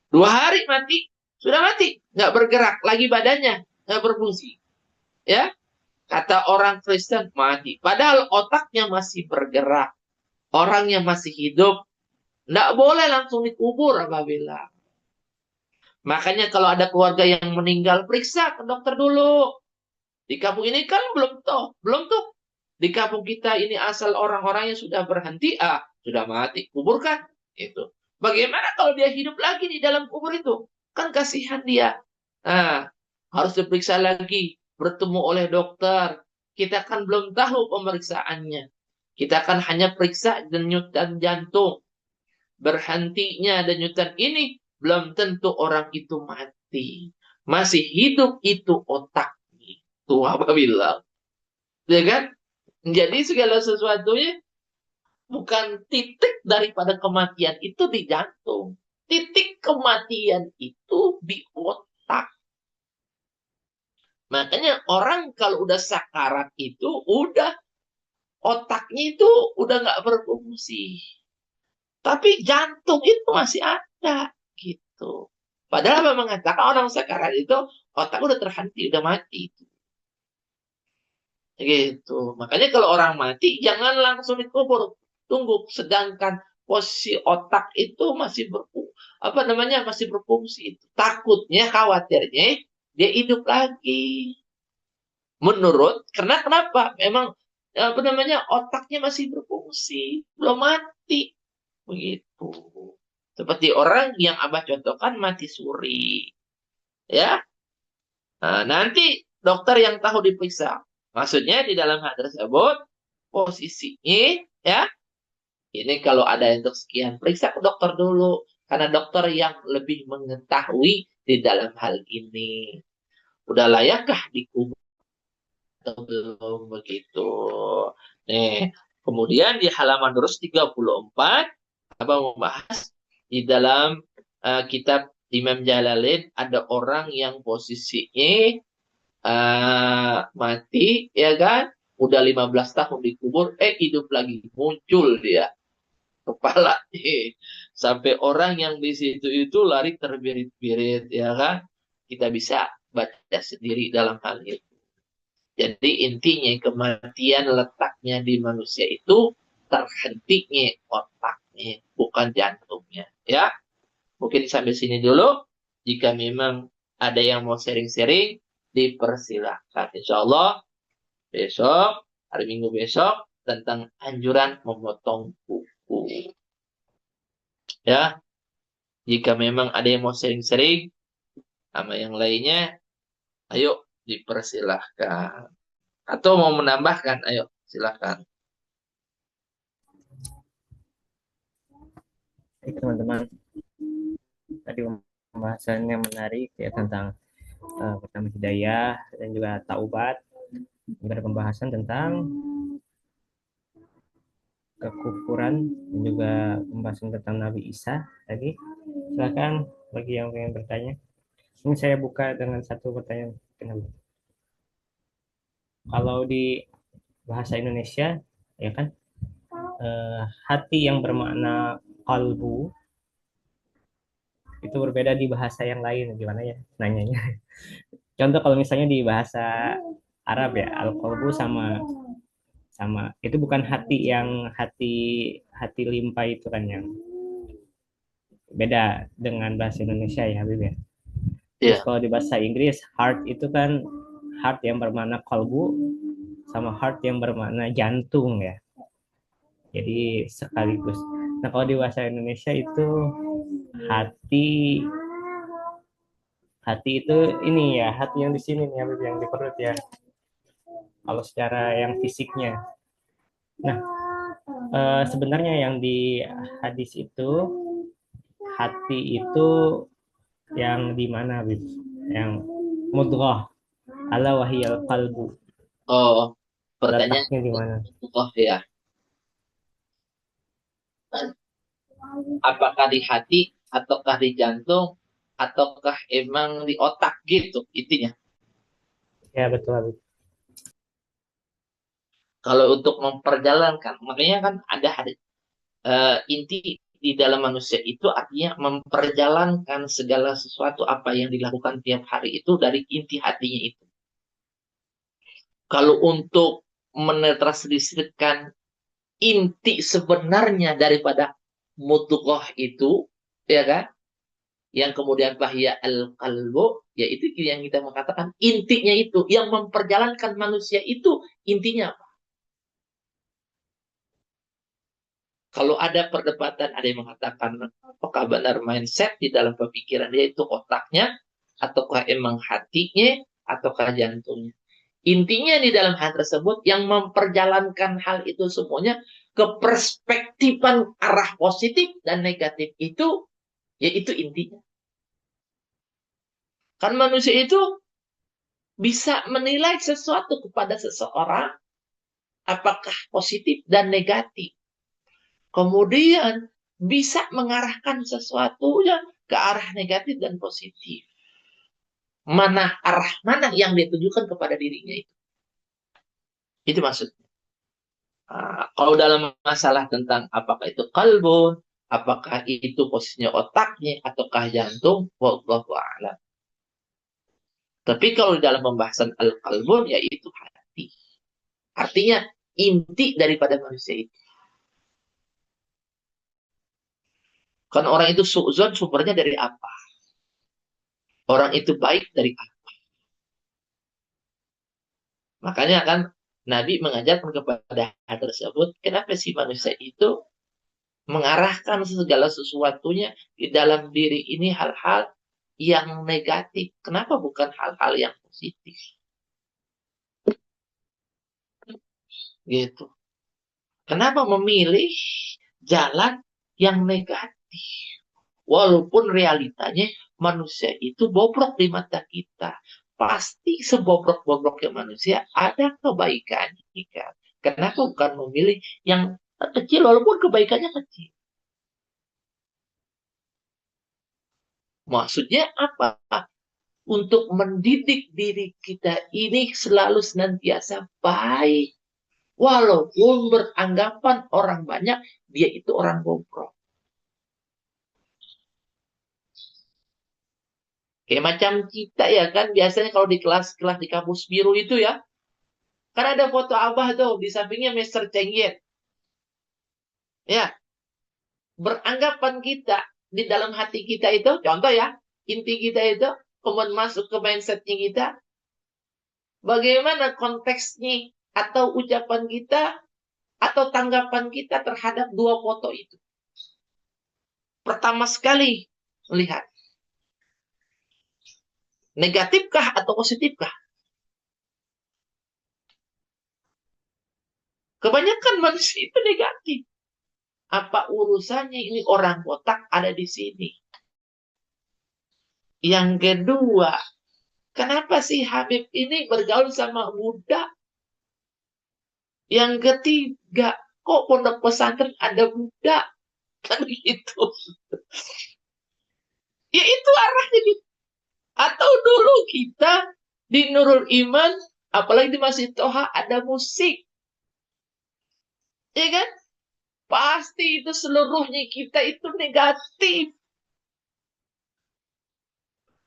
2 hari mati, sudah mati, nggak bergerak lagi badannya, nggak berfungsi. Ya, kata orang Kristen mati, padahal otaknya masih bergerak, orangnya masih hidup, nggak boleh langsung dikubur apabila. Makanya kalau ada keluarga yang meninggal, periksa ke dokter dulu. Di kampung ini kan belum tuh. Di kampung kita ini asal orang-orangnya sudah berhenti, sudah mati, kuburkan, itu. Bagaimana kalau dia hidup lagi di dalam kubur itu? Kan kasihan dia. Harus diperiksa lagi, bertemu oleh dokter. Kita kan belum tahu pemeriksaannya. Kita kan hanya periksa denyutan jantung. Berhentinya denyutan ini belum tentu orang itu mati. Masih hidup itu otak. Itu apa bilang. Ya kan? Jadi segala sesuatunya bukan titik daripada kematian itu di jantung. Titik kematian itu di otak. Makanya orang kalau udah sakarat itu udah otaknya itu udah nggak berfungsi. Tapi jantung itu masih ada gitu. Padahal memang mengatakan orang sakarat itu otak udah terhenti, udah mati itu. Gitu. Makanya kalau orang mati jangan langsung dikubur. Tunggu, sedangkan posisi otak itu masih masih berfungsi. Takutnya, khawatirnya dia hidup lagi. Karena kenapa? Memang apa namanya, otaknya masih berfungsi, belum mati. Begitu. Seperti orang yang Abah contohkan mati suri. Ya, nah, nanti dokter yang tahu diperiksa. Maksudnya di dalam hal tersebut, posisinya, ya, ini kalau ada yang sekian, periksa ke dokter dulu. Karena dokter yang lebih mengetahui di dalam hal ini. Udah layakkah dikubur atau belum begitu. Nih, kemudian di halaman terus 34, apa membahas di dalam kitab Imam Jalalain ada orang yang posisinya mati, ya kan? Udah 15 tahun dikubur, hidup lagi, muncul dia kepala sampai orang yang di situ itu lari terbirit-birit, ya kan? Kita bisa baca sendiri dalam hal itu. Jadi intinya kematian letaknya di manusia itu terhentinya otaknya, bukan jantungnya. Ya, mungkin sampai sini dulu. Jika memang ada yang mau sharing-sharing, dipersilahkan. Insya Allah besok, hari Minggu besok, tentang anjuran memotong kuku. Ya, jika memang ada yang mau sharing-sharing sama yang lainnya, ayo dipersilahkan. Atau mau menambahkan, ayo silahkan. Teman-teman, tadi pembahasannya menarik ya tentang pertama hidayah dan juga taubat. Ada pembahasan tentang kekufuran dan juga pembahasan tentang Nabi Isa tadi. Silakan bagi yang ingin bertanya. Ini saya buka dengan satu pertanyaan. Kenapa? Kalau di bahasa Indonesia, ya kan, hati yang bermakna kalbu itu berbeda di bahasa yang lain. Gimana ya nanyanya? Contoh kalau misalnya di bahasa Arab ya, al-qalbu sama sama itu bukan hati yang hati hati limpa itu kan yang beda dengan bahasa Indonesia ya Habib ya. Terus Iya. kalau di bahasa Inggris heart itu kan heart yang bermakna kalbu sama heart yang bermakna jantung ya. Jadi sekaligus. Nah kalau di bahasa Indonesia itu hati hati itu ini ya hati yang di sini nih Habib yang di perut ya. Kalau secara yang fisiknya. Nah sebenarnya yang di hadis itu hati itu yang di mana Habib? Yang mudghah ala wahiyal qalbu. Oh, pertanyaan Letaknya di mana? oh ya, apakah di hati ataukah di jantung ataukah emang di otak gitu intinya. Ya betul Habib. Kalau untuk memperjalankan, makanya kan ada inti di dalam manusia itu artinya memperjalankan segala sesuatu apa yang dilakukan tiap hari itu dari inti hatinya itu. Kalau untuk menetralisirkan inti sebenarnya daripada mudghah itu, ya kan? Yang kemudian bahya al-qalbu, yaitu yang kita mengatakan intinya itu, yang memperjalankan manusia itu intinya apa? Kalau ada perdebatan, ada yang mengatakan apakah benar mindset di dalam pemikiran dia itu otaknya, ataukah emang hatinya, ataukah jantungnya. Intinya di dalam hal tersebut yang memperjalankan hal itu semuanya ke perspektifan arah positif dan negatif itu, yaitu intinya. Kan manusia itu bisa menilai sesuatu kepada seseorang apakah positif dan negatif. Kemudian bisa mengarahkan sesuatunya ke arah negatif dan positif. Arah mana yang ditujukan kepada dirinya itu. Itu maksudnya. Kalau dalam masalah tentang apakah itu kalbun, apakah itu posisinya otaknya, ataukah jantung, wallahu a'lam. Tapi kalau dalam pembahasan al-qalbun, yaitu hati. Artinya inti daripada manusia itu. Kan orang itu su'zon sumbernya dari apa? Orang itu baik dari apa? Makanya kan Nabi mengajarkan kepada hal tersebut, kenapa sih manusia itu mengarahkan segala sesuatunya di dalam diri ini hal-hal yang negatif. Kenapa bukan hal-hal yang positif? Gitu. Kenapa memilih jalan yang negatif? Walaupun realitanya manusia itu bobrok di mata kita. Pasti sebobrok-bobroknya manusia ada kebaikannya kan. Kenapa bukan memilih yang kecil walaupun kebaikannya kecil? Maksudnya apa? Untuk mendidik diri kita ini selalu senantiasa baik. Walaupun beranggapan orang banyak, dia itu orang bobrok. Kayak macam kita ya kan, biasanya kalau di kelas-kelas di kampus biru itu ya, kan ada foto Abah tuh, di sampingnya Mister Cengiet. Ya, beranggapan kita, di dalam hati kita itu, contoh ya, inti kita itu, kemudian masuk ke mindsetnya kita, bagaimana konteksnya atau ucapan kita atau tanggapan kita terhadap dua foto itu. Pertama sekali melihat negatifkah atau positifkah? Kebanyakan manusia itu negatif. Apa urusannya ini orang botak ada di sini? Yang kedua, kenapa sih Habib ini bergaul sama budak? Yang ketiga, kok pondok pesantren ada budak? Kan gitu. Ya itu arahnya gitu. Atau dulu kita di Nurul Iman, apalagi di Masjid Toha ada musik. Ya kan? Pasti itu seluruhnya kita itu negatif.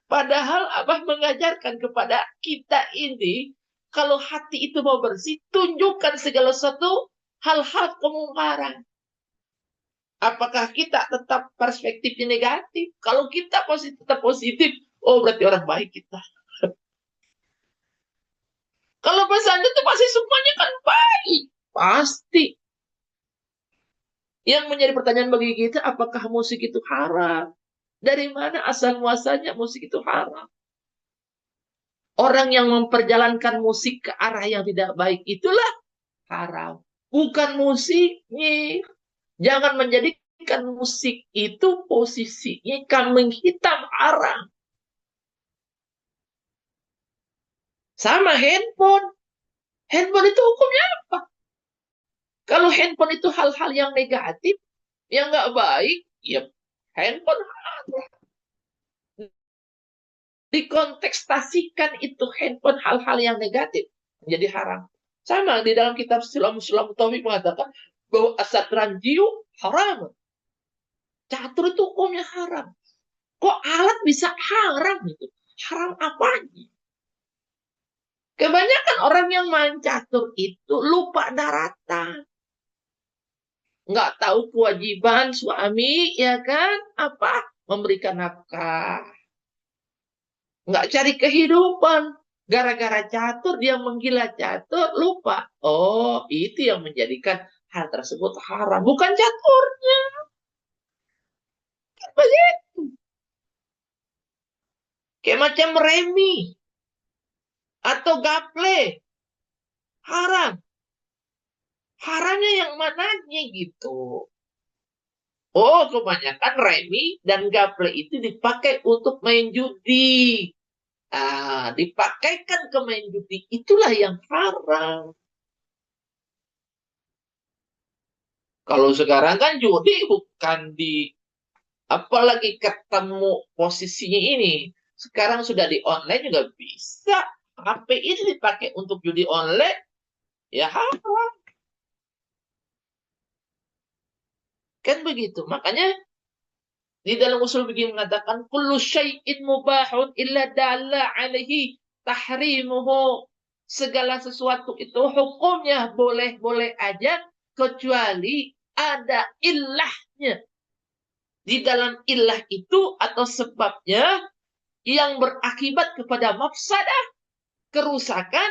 Padahal Abah mengajarkan kepada kita ini, kalau hati itu mau bersih, tunjukkan segala sesuatu hal-hal kemungkaran. Apakah kita tetap perspektifnya negatif? Kalau kita positif, tetap positif, oh berarti orang baik kita. Kalau pesan itu pasti semuanya kan baik. Pasti. Yang menjadi pertanyaan bagi kita, apakah musik itu haram? Dari mana asal muasalnya musik itu haram? Orang yang memperjalankan musik ke arah yang tidak baik itulah haram. Bukan musiknya. Jangan menjadikan musik itu posisinya kambing hitam haram. Sama handphone. Handphone itu hukumnya apa? Kalau handphone itu hal-hal yang negatif, yang nggak baik, ya handphone dikontestasikan itu handphone hal-hal yang negatif menjadi haram. Sama di dalam kitab Sulam Taufik mengatakan bahwa asatranjiu haram. Catur itu hukumnya haram. Kok alat bisa haram itu? Haram apanya? Kebanyakan orang yang main catur itu lupa daratan. Nggak tahu kewajiban suami, ya kan? Apa? Memberikan nafkah. Nggak cari kehidupan. Gara-gara catur, dia menggila catur, lupa. Oh, itu yang menjadikan hal tersebut haram. Bukan caturnya. Kan begitu. Kayak macam remi. Atau gaple. Haram. Haramnya yang mananya gitu. Oh, kebanyakan remi dan gaple itu dipakai untuk main judi. Dipakaikan ke main judi. Itulah yang haram. Kalau sekarang kan judi bukan di, apalagi ketemu posisinya ini. Sekarang sudah di online juga bisa. HP ini dipakai untuk judi online, ya haram. Kan begitu. Makanya di dalam usul begini mengatakan kullu syai'in mubahun illa dalla alaihi tahrimuhu. Segala sesuatu itu hukumnya boleh-boleh aja kecuali ada illahnya. Di dalam illah itu atau sebabnya yang berakibat kepada mafsadah, kerusakan,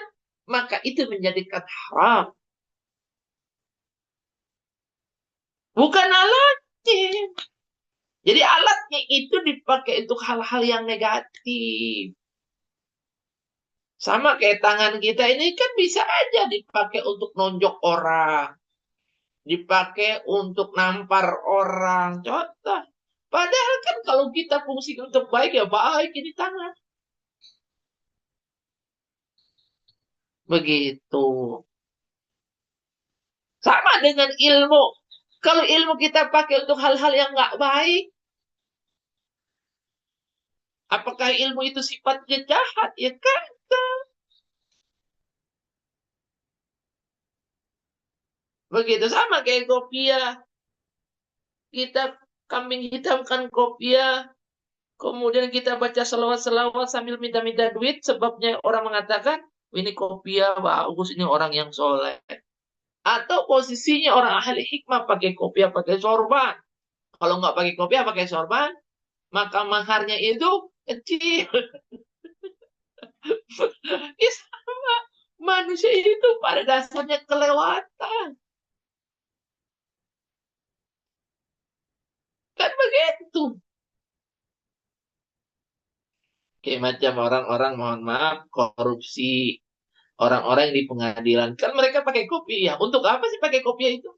maka itu menjadikan haram. Bukan alatnya. Jadi alatnya itu dipakai untuk hal-hal yang negatif. Sama kayak tangan kita ini kan bisa aja dipakai untuk nonjok orang. Dipakai untuk nampar orang. Contoh. Padahal kan kalau kita fungsi untuk baik ya baik ini tangan. Begitu. Sama dengan ilmu. Kalau ilmu kita pakai untuk hal-hal yang nggak baik, apakah ilmu itu sifatnya jahat? Ya kan? Begitu sama kayak kopiah. Kita kambing hitamkan kopiah. Kemudian kita baca selawat-selawat sambil minta-minta duit. Sebabnya orang mengatakan, ini kopiah bagus, ini orang yang soleh. Atau posisinya orang ahli hikmah pakai kopiah, pakai sorban. Kalau nggak pakai kopiah, pakai sorban, maka maharnya itu kecil. Ya sama. Manusia itu pada dasarnya kelewatan. Kan begitu. Kayak macam orang-orang, mohon maaf, korupsi. Orang-orang yang di pengadilan. Kan mereka pakai kopiah. Untuk apa sih pakai kopiah itu?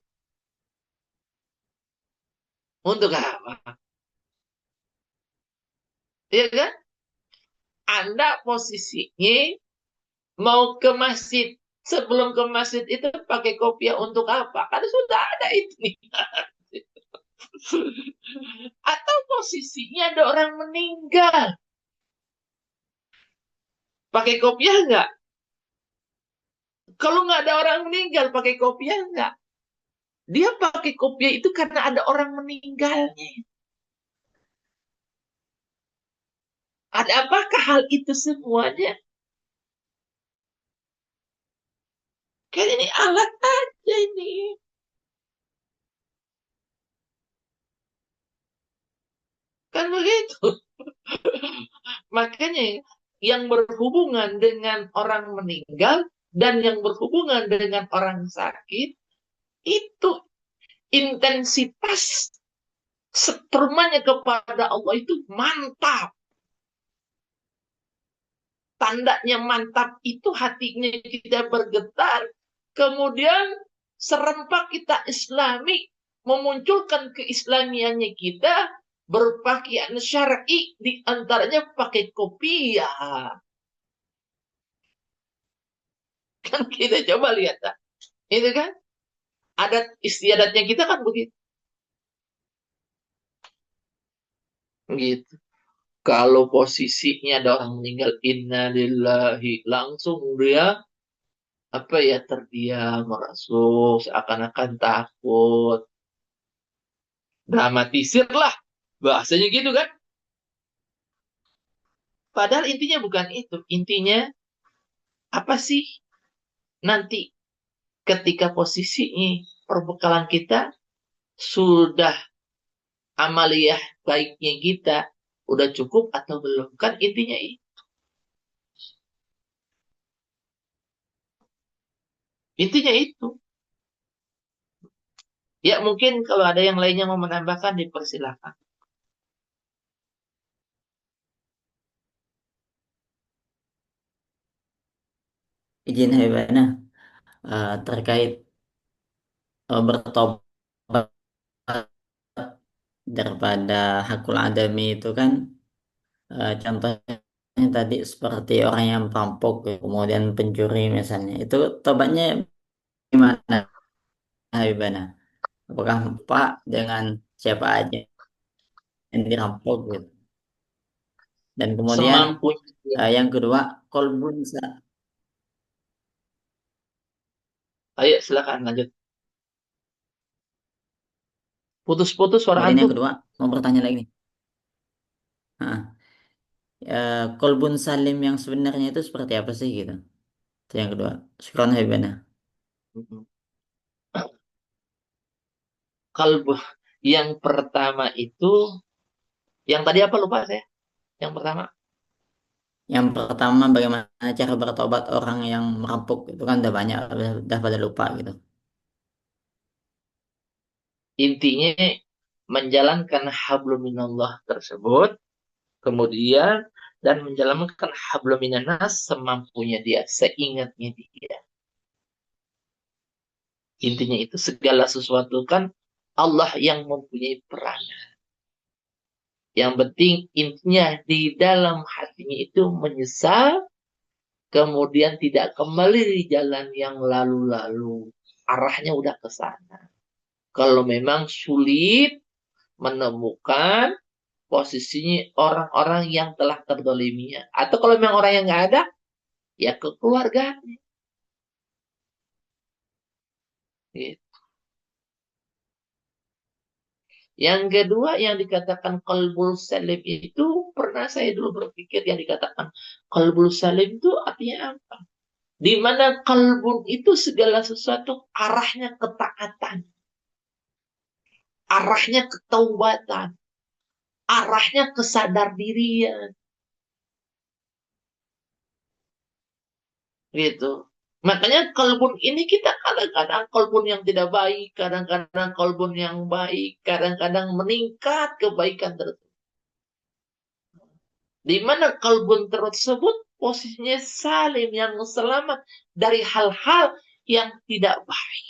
Untuk apa? Ya kan? Anda posisinya mau ke masjid. Sebelum ke masjid itu pakai kopiah untuk apa? Karena sudah ada itu nih. Atau posisinya ada orang meninggal. Pakai kopiah nggak? Kalau nggak ada orang meninggal, pakai kopiah nggak? Dia pakai kopiah itu karena ada orang meninggalnya. Ada apakah hal itu semuanya? Kan ini alat aja ini. Kan begitu. Makanya yang berhubungan dengan orang meninggal dan yang berhubungan dengan orang sakit itu intensitas setermanya kepada Allah itu mantap. Tandanya mantap itu hatinya kita bergetar. Kemudian serempak kita islami memunculkan keislamiannya kita berpakaian syar'i di antaranya pakai kopiah. Kan kita coba lihat, tak? Itu kan adat istiadatnya kita kan begitu. Gitu. Kalau posisinya ada orang meninggal, innalillahi, langsung dia apa ya terdiam, merasuk, seakan-akan takut, dramatisir lah, bahasanya gitu kan. Padahal intinya bukan itu. Intinya apa sih nanti ketika posisinya perbekalan kita sudah amaliyah baiknya kita udah cukup atau belum, kan intinya itu. Intinya itu. Ya mungkin kalau ada yang lainnya mau menambahkan dipersilakan. Izin Habibana, terkait bertobat daripada hakul adami itu kan, contohnya tadi seperti orang yang perampok kemudian pencuri misalnya, itu tobatnya gimana Habibana? Apakah Pak dengan siapa aja yang dirampok gitu? Dan kemudian Semampunya. yang kedua, kolbun Ayo silakan lanjut. Putus-putus suara kemudian yang antum. kedua mau bertanya lagi nih. Nah, kolbun salim yang sebenarnya itu seperti apa sih gitu? Itu yang kedua. Syukron Habibana. Kalbu yang pertama itu, yang tadi apa lupa saya? Yang pertama Yang pertama bagaimana cara bertobat orang yang merampok itu kan udah banyak, udah pada lupa gitu. Intinya menjalankan hablum minallah tersebut, kemudian dan menjalankan hablum minannas semampunya dia, seingatnya dia. Intinya itu segala sesuatu kan Allah yang mempunyai peranan. Yang penting intinya di dalam hatinya itu menyesal, kemudian tidak kembali di jalan yang lalu-lalu. Arahnya udah ke sana. Kalau memang sulit menemukan posisinya orang-orang yang telah terdoliminya. Atau kalau memang orang yang nggak ada, ya ke keluarga. Gitu. Yang kedua yang dikatakan qalbul salim itu, pernah saya dulu berpikir yang dikatakan qalbul salim itu artinya apa? Di mana kalbun itu segala sesuatu arahnya ketaatan, arahnya ketaubatan, arahnya kesadar dirian, gitu. Makanya kalbun ini kita kadang-kadang kalbun yang tidak baik, kadang-kadang kalbun yang baik, kadang-kadang meningkat kebaikan tersebut. Di mana kalbun tersebut posisinya salim, yang selamat dari hal-hal yang tidak baik.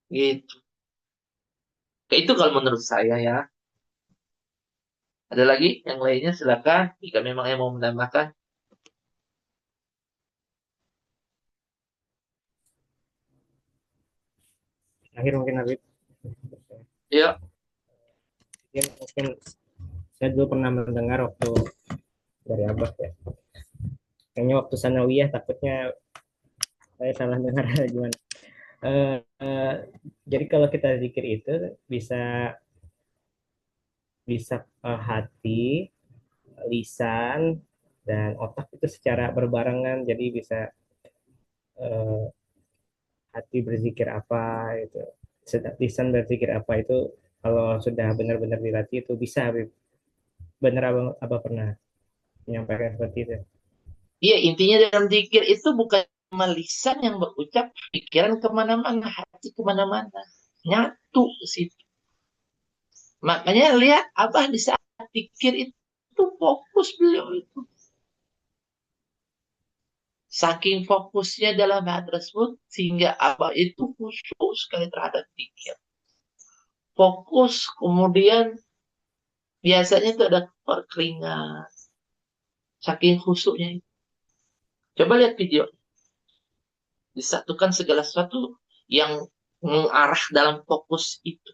Gitu. Itu kalau menurut saya ya. Ada lagi yang lainnya silakan jika memang yang mau menambahkan. Akhir mungkin Habib. Ya, Ya, mungkin saya dulu pernah mendengar waktu dari Abah ya. Kayaknya waktu sanawiyah takutnya saya salah dengar gimana. Eh, eh, jadi kalau kita zikir itu bisa bisa hati, lisan, dan otak itu secara berbarengan. Jadi bisa eh, hati berzikir apa itu, lisan berzikir apa itu kalau sudah benar-benar dilatih itu bisa Habib. Benar abang pernah menyampaikan seperti itu. iya intinya dalam zikir itu bukan cuma lisan yang berucap, pikiran kemana-mana, hati kemana-mana, nyatu ke situ. Makanya lihat Abah di saat zikir itu fokus beliau itu. Saking fokusnya dalam hal tersebut sehingga Abah itu khusyuk sekali terhadap zikir. Fokus, kemudian biasanya itu ada berkeringat. Saking khusyuknya itu. Coba lihat video. Disatukan segala sesuatu yang mengarah dalam fokus itu.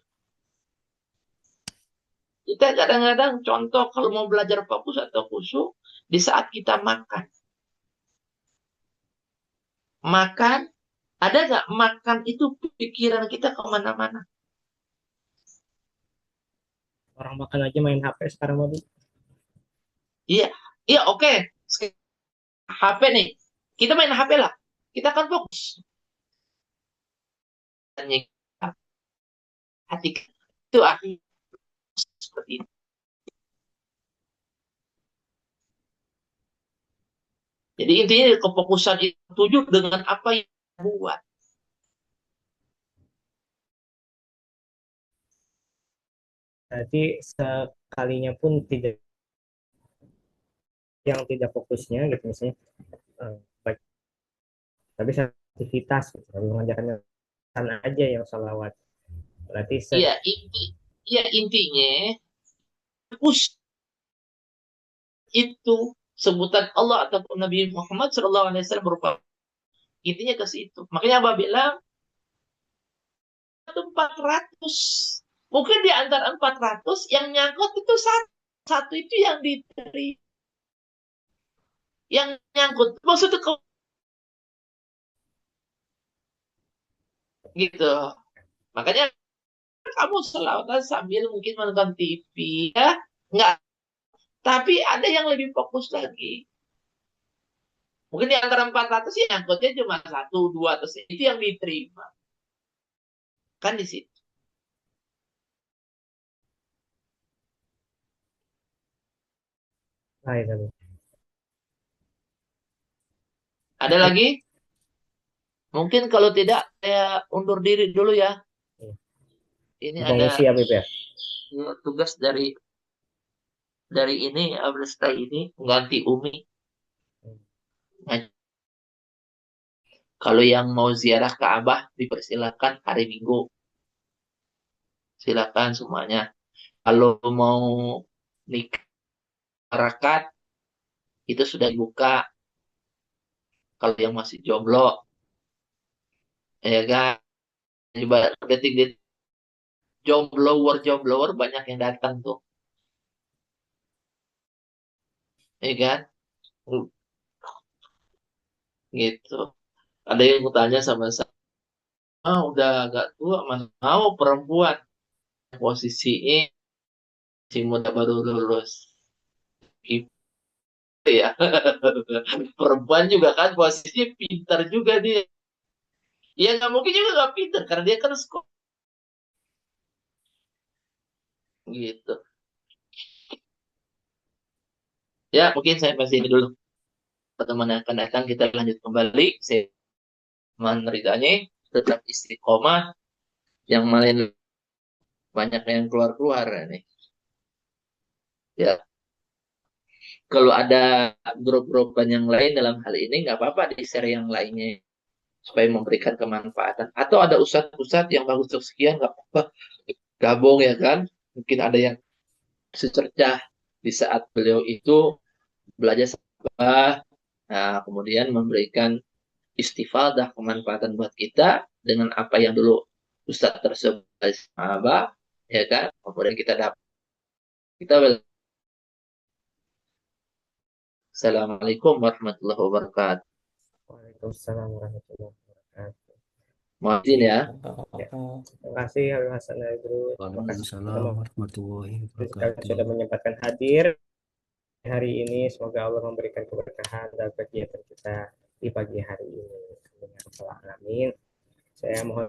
Kita kadang-kadang contoh kalau mau belajar fokus atau khusyuk di saat kita makan. Makan, ada nggak makan itu pikiran kita kemana-mana? Orang makan aja main HP sekarang Habib. Iya, iya oke. HP nih, kita main HP lah. Kita kan fokus. Hati itu artinya seperti itu. Jadi intinya kefokusan itu tujuh dengan apa yang kita buat. Berarti sekalinya pun tidak, yang tidak fokusnya gitu misalnya baik, tapi aktivitas gitu, tapi mengajarkannya sana aja yang salawat. Berarti Iya, iya intinya fokus itu sebutan Allah ataupun Nabi Muhammad SAW berupa intinya ke situ. Makanya Abah bilang 400. Mungkin di antara 400 yang nyangkut itu satu. Satu itu yang diterima. Yang nyangkut. Maksudnya gitu. Makanya kamu selawatan sambil mungkin menonton TV ya. Enggak. Tapi ada yang lebih fokus lagi. Mungkin di antara 400 ya nyangkutnya cuma satu, dua, terus itu yang diterima. Kan di situ. Baik, Habib. Ada lagi? Mungkin kalau tidak, saya undur diri dulu ya. Iya. Ini Mau ada ngisi ya, Habib ya? tugas dari ini, Abdesta ini mengganti Umi. Nah, kalau yang mau ziarah Ka'bah dipersilakan hari Minggu. Silakan semuanya. Kalau mau nikah masyarakat itu sudah dibuka. Kalau yang masih jomblo, ya kan, detik-detik jomblower banyak yang datang tuh, ya kan, gitu. Ada yang mau tanya sama saya, udah agak tua, mana mau perempuan posisinya si muda baru lulus, gitu ya. Perempuan juga kan posisinya pintar juga dia. Ya nggak mungkin juga nggak pintar karena dia kan sekolah, gitu. Ya mungkin saya masih ini dulu. Pertemuan yang akan datang kita lanjut kembali. Saya ridhanya tetap istiqomah, yang lain banyak yang keluar-keluar nih. Ya, kalau ada grup-grupan yang lain dalam hal ini nggak apa-apa di-share yang lainnya supaya memberikan kemanfaatan. Atau ada ustadz-ustadz yang bagus sekian nggak apa-apa gabung ya kan. Mungkin ada yang secercah di saat beliau itu belajar sahabat, nah kemudian memberikan istifadah kemanfaatan buat kita dengan apa yang dulu ustadz tersebut sahabat, ya kan. Kemudian kita dapat kita. Assalamualaikum warahmatullahi wabarakatuh. Waalaikumsalam warahmatullahi wabarakatuh. Mohon izin ya. Ya. Terima kasih Habib Hasan dan Ibnu. Terima kasih Waalaikumsalam warahmatullahi sekali wabarakatuh. sudah menyempatkan hadir hari ini. Semoga Allah memberikan keberkahan dalam kegiatan kita di pagi hari ini. Amin. Saya mohon